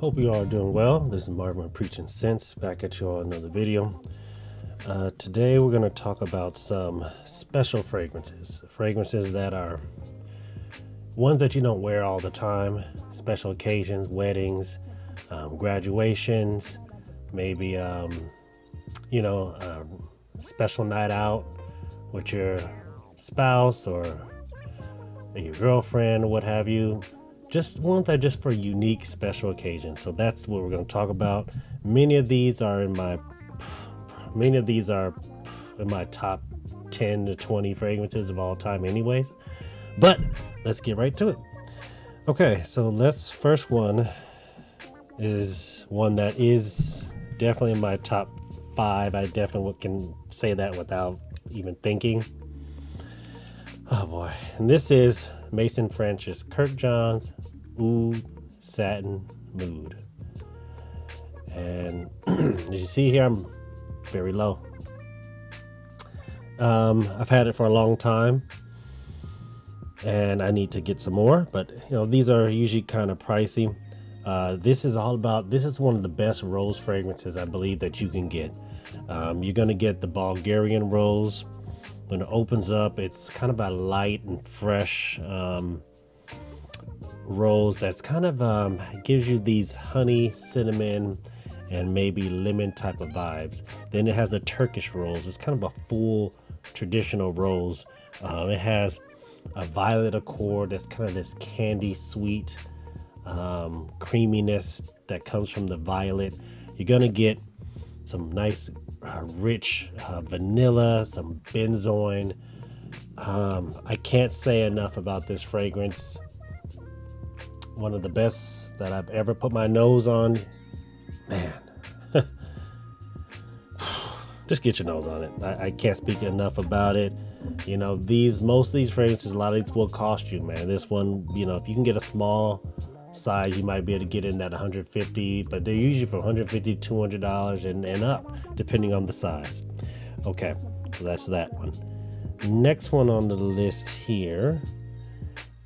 Hope you all are doing well. This is Marvin Preaching Sense back at you all another video. Today we're going to talk about some special fragrances that are ones that you don't wear all the time, special occasions, weddings, graduations, maybe special night out with your spouse or your girlfriend or what have you. Just ones that are just for unique special occasions. So that's what we're going to talk about. Many of these are in my top 10 to 20 fragrances of all time anyways. But let's get right to it. Okay, so first one is one that is definitely in my top 5. I definitely can say that without even thinking. Oh boy. And this is Maison Francis Kurkdjian's Oud Satin Mood. And as you see here, I'm very low. I've had it for a long time and I need to get some more, but these are usually kind of pricey. This is one of the best rose fragrances I believe that you can get. You're gonna get the Bulgarian rose. When it opens up, it's kind of a light and fresh rose that's kind of gives you these honey, cinnamon, and maybe lemon type of vibes. Then it has a Turkish rose. It's kind of a full traditional rose. It has a violet accord that's kind of this candy sweet creaminess that comes from the violet. You're gonna get some nice rich vanilla, some benzoin. I can't say enough about this fragrance. One of the best that I've ever put my nose on. Man, just get your nose on it. I can't speak enough about it. Most of these fragrances, a lot of these will cost you, man. This one, if you can get a small size, you might be able to get in at 150, but they're usually from 150 to $200 and up, depending on the size. Okay, so that's that one. Next one on the list here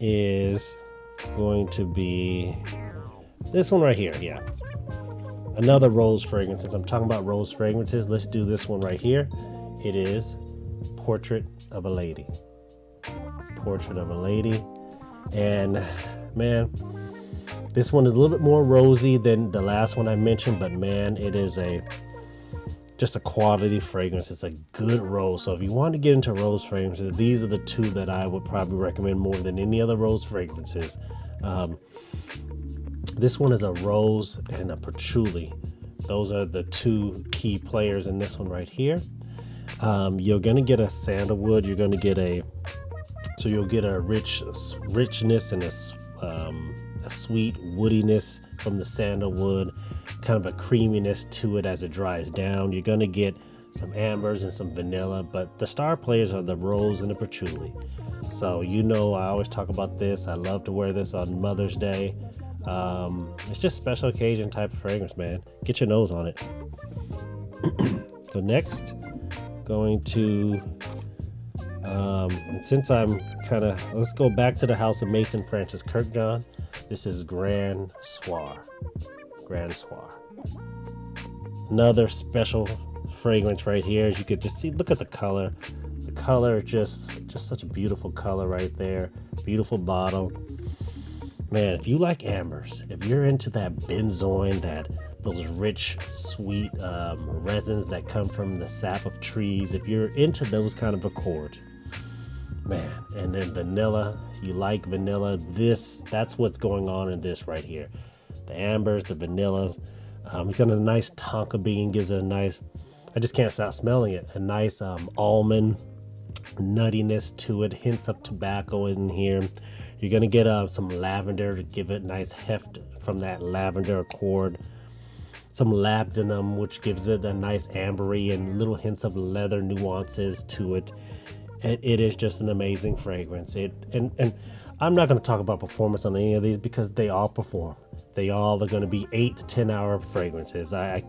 is going to be this one right here. Yeah, another rose fragrance. Since I'm talking about rose fragrances, let's do this one right here. It is Portrait of a Lady. Portrait of a Lady. And man, this one is a little bit more rosy than the last one I mentioned, but man, it is just a quality fragrance. It's a good rose. So if you want to get into rose fragrances, these are the two that I would probably recommend more than any other rose fragrances. This one is a rose and a patchouli. Those are the two key players in this one right here. You're gonna get a sandalwood. You're gonna get you'll get a richness and a sweet woodiness from the sandalwood, kind of a creaminess to it as it dries down. You're gonna get some ambers and some vanilla, but the star players are the rose and the patchouli. So I always talk about this. I love to wear this on Mother's Day. It's just special occasion type of fragrance, man. Get your nose on it. So next, going to since I'm let's go back to the house of Maison Francis Kurkdjian. This is Grand Soir. Another special fragrance right here. As you could just see, look at the color. The color just such a beautiful color right there. Beautiful bottle. Man, if you like ambers, if you're into that benzoin, those rich, sweet resins that come from the sap of trees, if you're into those kind of accords, man, and then vanilla, you like vanilla, that's what's going on in this right here. The ambers, the vanilla, it's got a nice tonka bean, gives it a nice, I just can't stop smelling it, a nice almond nuttiness to it, hints of tobacco in here. You're gonna get some lavender to give it nice heft from that lavender accord. Some labdanum, which gives it a nice ambery and little hints of leather nuances to it. It is just an amazing fragrance. And I'm not going to talk about performance on any of these because they all perform. They all are going to be 8 to 10 hour fragrances. I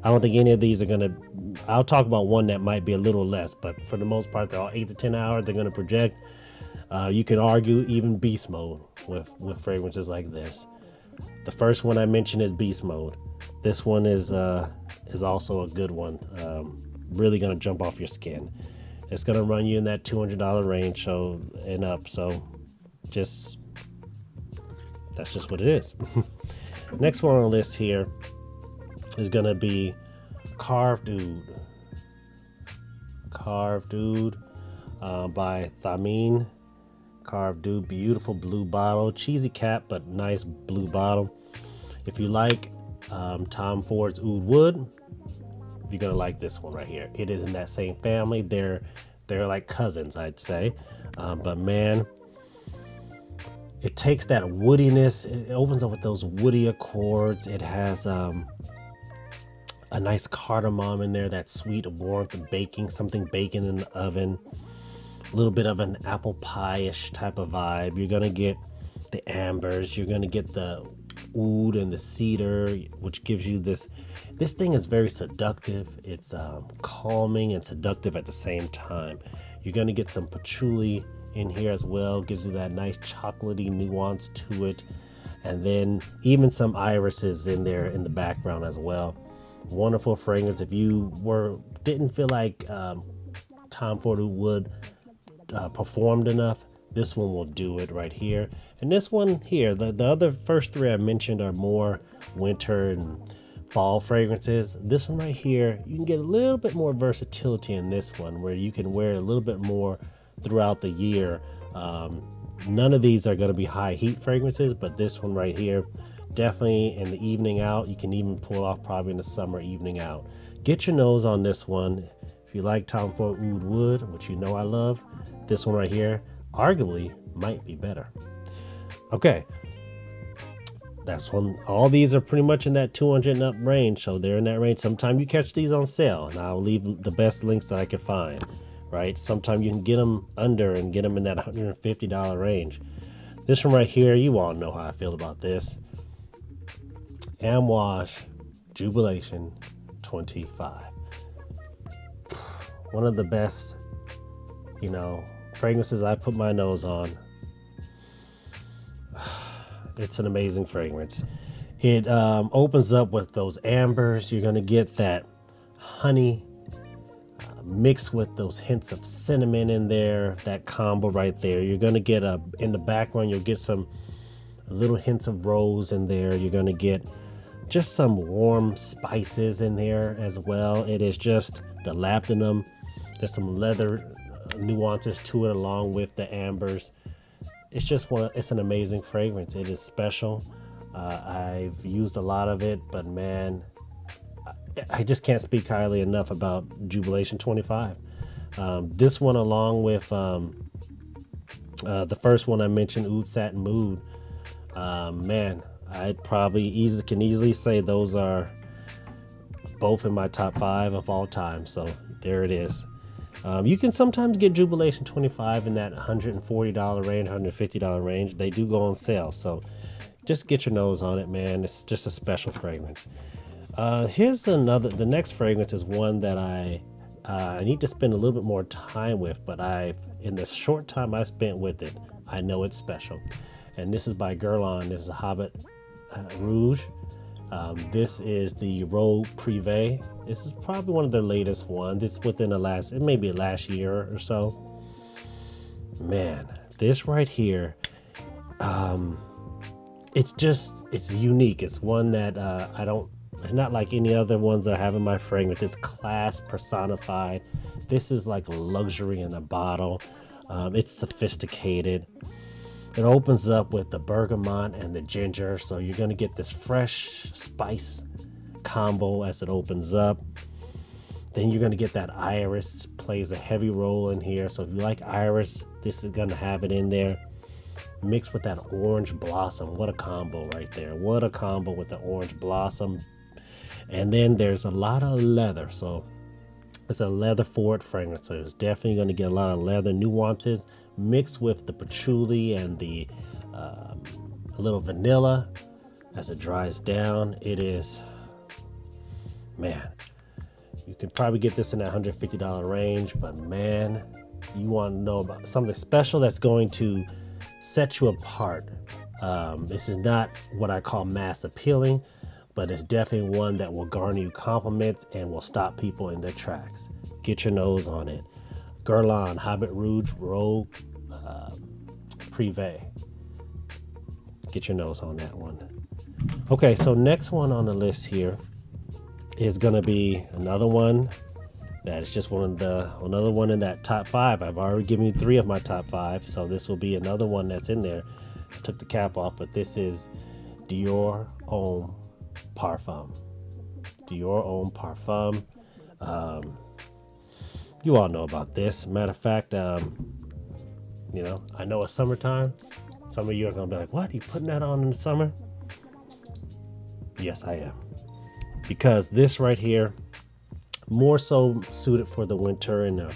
don't think any of these are going to, I'll talk about one that might be a little less, but for the most part, they're all 8 to 10 hours. They're going to project. You can argue even beast mode with fragrances like this. The first one I mentioned is Beast Mode. This one is also a good one. Really gonna jump off your skin. It's gonna run you in that $200 range, so and up. So just that's just what it is. Next one on the list here is gonna be Carve Dude. Carve Dude by Thameen Carved Dude. Beautiful blue bottle, cheesy cap, but nice blue bottle. If you like Tom Ford's Oud Wood, you're gonna like this one right here. It is in that same family. They're like cousins, I'd say. But man, it takes that woodiness. It opens up with those woody accords. It has a nice cardamom in there, that sweet warmth of baking, something baking in the oven. A little bit of an apple pie-ish type of vibe. You're gonna get the ambers. You're gonna get the oud and the cedar, which gives you this thing is very seductive. It's calming and seductive at the same time. You're gonna get some patchouli in here as well. Gives you that nice chocolatey nuance to it, and then even some irises in there in the background as well. Wonderful fragrance. If you didn't feel like Tom Ford Wood performed enough, this one will do it right here. And this one here, the other first three I mentioned are more winter and fall fragrances. This one right here, you can get a little bit more versatility in this one, where you can wear it a little bit more throughout the year. None of these are going to be high heat fragrances, but this one right here, definitely in the evening out. You can even pull off probably in the summer evening out. Get your nose on this one. If you like Tom Ford Oud Wood, which you know I love, this one right here arguably might be better. Okay, that's one. All these are pretty much in that 200 and up range, so they're in that range. Sometimes you catch these on sale, and I'll leave the best links that I can find. Right? Sometimes you can get them under and get them in that $150 range. This one right here, you all know how I feel about this. Amouage Jubilation 25. One of the best, fragrances I put my nose on. It's an amazing fragrance. It opens up with those ambers. You're gonna get that honey mixed with those hints of cinnamon in there. That combo right there. You're gonna get in the background. You'll get some little hints of rose in there. You're gonna get just some warm spices in there as well. It is just the labdanum. There's some leather nuances to it along with the ambers. It's just it's an amazing fragrance. It is special. I've used a lot of it, but man, I just can't speak highly enough about Jubilation 25. This one, along with the first one I mentioned, Oud Satin Mood, man, I'd probably can easily say those are both in my top 5 of all time. So there it is. You can sometimes get Jubilation 25 in that $140 range, $150 range. They do go on sale, so just get your nose on it, man. It's just a special fragrance. Here's the next fragrance is one that I need to spend a little bit more time with, but in the short time I spent with it, I know it's special. And this is by Guerlain. This is a Hobbit Rouge. This is the Rogue Prive. This is probably one of their latest ones. It's within it may be last year or so. Man, this right here, it's unique. It's one that it's not like any other ones that I have in my fragrance. It's class personified. This is like luxury in a bottle. It's sophisticated. It opens up with the bergamot and the ginger, so you're gonna get this fresh spice combo as it opens up. Then you're gonna get that iris, plays a heavy role in here. So if you like iris, this is gonna have it in there. Mixed with that orange blossom. What a combo right there. What a combo with the orange blossom. And then there's a lot of leather, so it's a leather forward fragrance, so it's definitely going to get a lot of leather nuances mixed with the patchouli and the a little vanilla as it dries down. It is, man, you can probably get this in that $150 range, but man, you want to know about something special that's going to set you apart This is not what I call mass appealing, but it's definitely one that will garner you compliments and will stop people in their tracks. Get your nose on it. Guerlain, Hobbit Rouge, Rogue, Prive. Get your nose on that one. Okay, so next one on the list here is gonna be another one that is just another one in that top 5. I've already given you 3 of my top 5, so this will be another one that's in there. I took the cap off, but this is Dior Homme Parfum. Dior Homme Parfum. You all know about this. Matter of fact, you know, I know it's summertime. Some of you are gonna be like, "What? You putting that on in the summer?" Yes, I am, because this right here, more so suited for the winter and the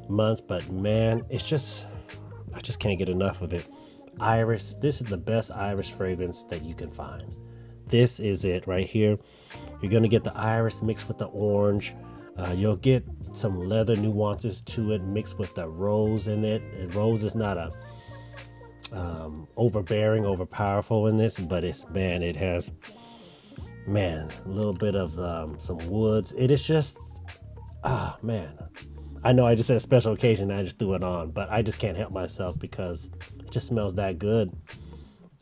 months. But man, I just can't get enough of it. Iris. This is the best Iris fragrance that you can find. This is it right here. You're gonna get the iris mixed with the orange. You'll get some leather nuances to it mixed with the rose in it. And rose is not a overbearing, overpowerful in this, but it has a little bit of some woods. It is just, man. I know I just said a special occasion, I just threw it on, but I just can't help myself because it just smells that good.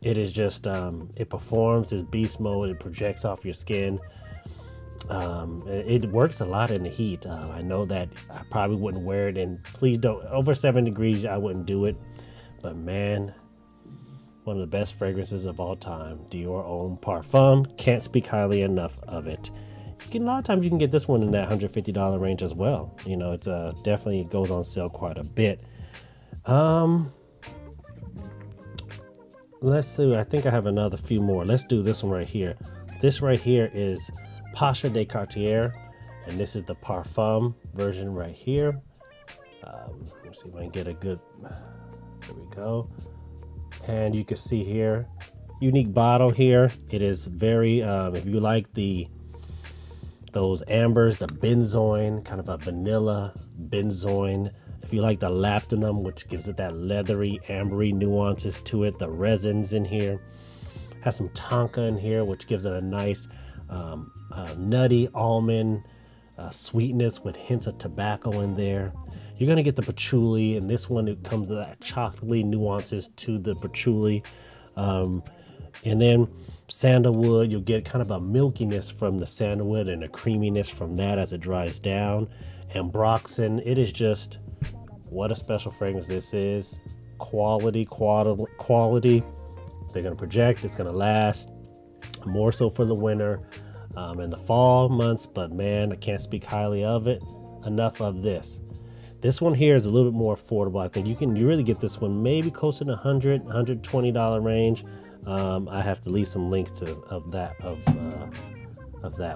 It is just, it performs, it's beast mode, it projects off your skin. It works a lot in the heat. I know that I probably wouldn't wear it, and please don't, over 7 degrees, I wouldn't do it. But man, one of the best fragrances of all time, Dior Homme Parfum. Can't speak highly enough of it. A lot of times you can get this one in that $150 range as well. You know, it's definitely goes on sale quite a bit. Let's see, I think I have another few more. Let's do this one right here. This right here is Pasha de Cartier, and this is the Parfum version right here. Let's see if I can get a good, there we go. And you can see here, unique bottle here. It is very, if you like those ambers, the benzoin, kind of a vanilla benzoin. If you like the lapdanum, which gives it that leathery, ambery nuances to it, the resins in here. Has some tonka in here, which gives it a nice nutty almond sweetness with hints of tobacco in there. You're gonna get the patchouli, and this one, it comes with that chocolatey nuances to the patchouli. And then sandalwood, you'll get kind of a milkiness from the sandalwood and a creaminess from that as it dries down. And Broxton, it is just, what a special fragrance this is. Quality. They're gonna project, it's gonna last, more so for the winter and the fall months, but man, I can't speak highly of it enough of this. This one here is a little bit more affordable. I think you really get this one maybe closer to $120 range. I have to leave some links of that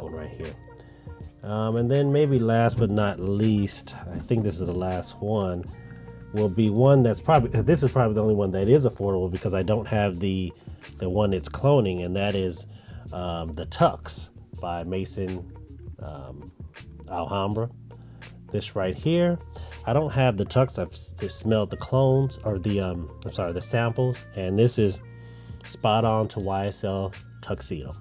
one right here. And then maybe last but not least, I think this is the last one, will be one that's this is probably the only one that is affordable because I don't have the one it's cloning, and that is the Tux by Maison Alhambra. This right here, I don't have the Tux. I've smelled the clones, or the samples, and this is spot on to YSL Tuxedo.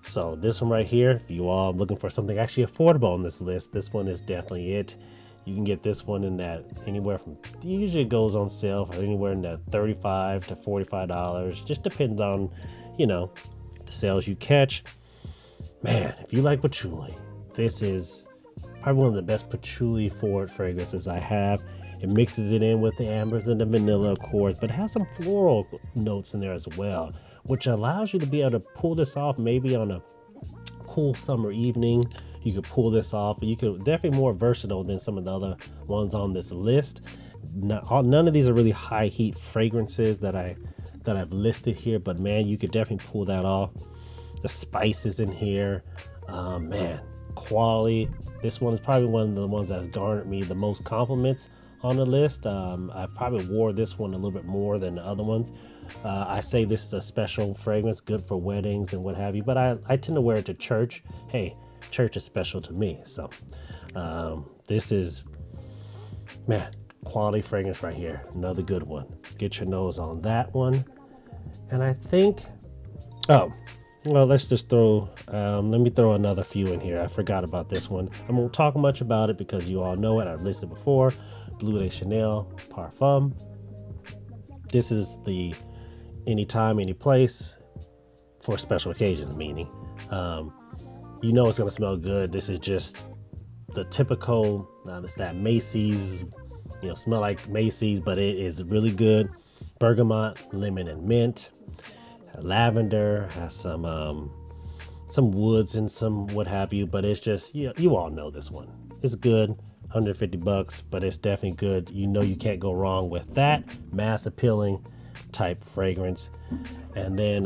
So this one right here, if you all are looking for something actually affordable on this list, this one is definitely it. You can get this one in that anywhere from, usually it goes on sale for anywhere in that $35 to $45. Just depends on, you know, the sales you catch. Man, if you like patchouli, this is probably one of the best patchouli forward fragrances I have. It mixes it in with the ambers and the vanilla, of course, but it has some floral notes in there as well, which allows you to be able to pull this off maybe on a cool summer evening. You could pull this off. You could definitely more versatile than some of the other ones on this list. None of these are really high heat fragrances that I've listed here, but man, you could definitely pull that off. The spices in here, man, quality. This one is probably one of the ones that has garnered me the most compliments on the list. I probably wore this one a little bit more than the other ones. I say this is a special fragrance, good for weddings and what have you, but I tend to wear it to church. Hey, church is special to me. So this is, man, quality fragrance right here. Another good one. Get your nose on that one. And I think, oh, well, let's just throw, let me throw another few in here. I forgot about this one. I won't talk much about it because you all know it. I've listed before. Bleu de Chanel Parfum. This is the anytime, any place for special occasions, meaning, you know it's gonna smell good. This is just the typical, it's that Macy's, you know, smell like Macy's, but it is really good. Bergamot, lemon, and mint. Lavender, has some woods and some what have you, but it's just, you all know this one. It's good, $150, but it's definitely good. You know you can't go wrong with that mass appealing type fragrance. And then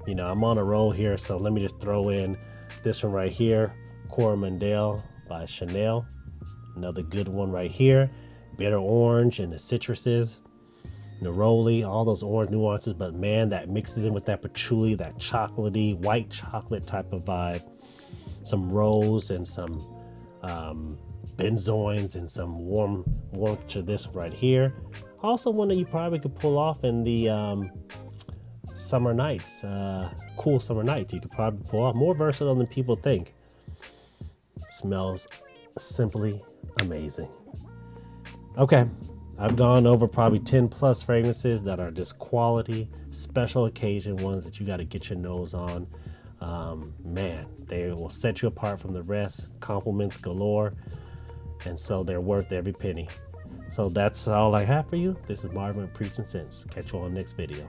you know, I'm on a roll here, so let me just throw in this one right here, Coromandel by Chanel. Another good one right here. Bitter orange and the citruses, neroli, all those orange nuances, but man, that mixes in with that patchouli, that chocolatey, white chocolate type of vibe. Some rose and some benzoins and some warmth to this right here. Also one that you probably could pull off in the summer nights, cool summer nights. You could probably pull off. More versatile than people think. Smells simply amazing. Okay, I've gone over probably 10 plus fragrances that are just quality, special occasion ones that you got to get your nose on. Man, they will set you apart from the rest. Compliments galore, and so they're worth every penny. So that's all I have for you. This is Marvin Preaching Sense. Catch you on the next video.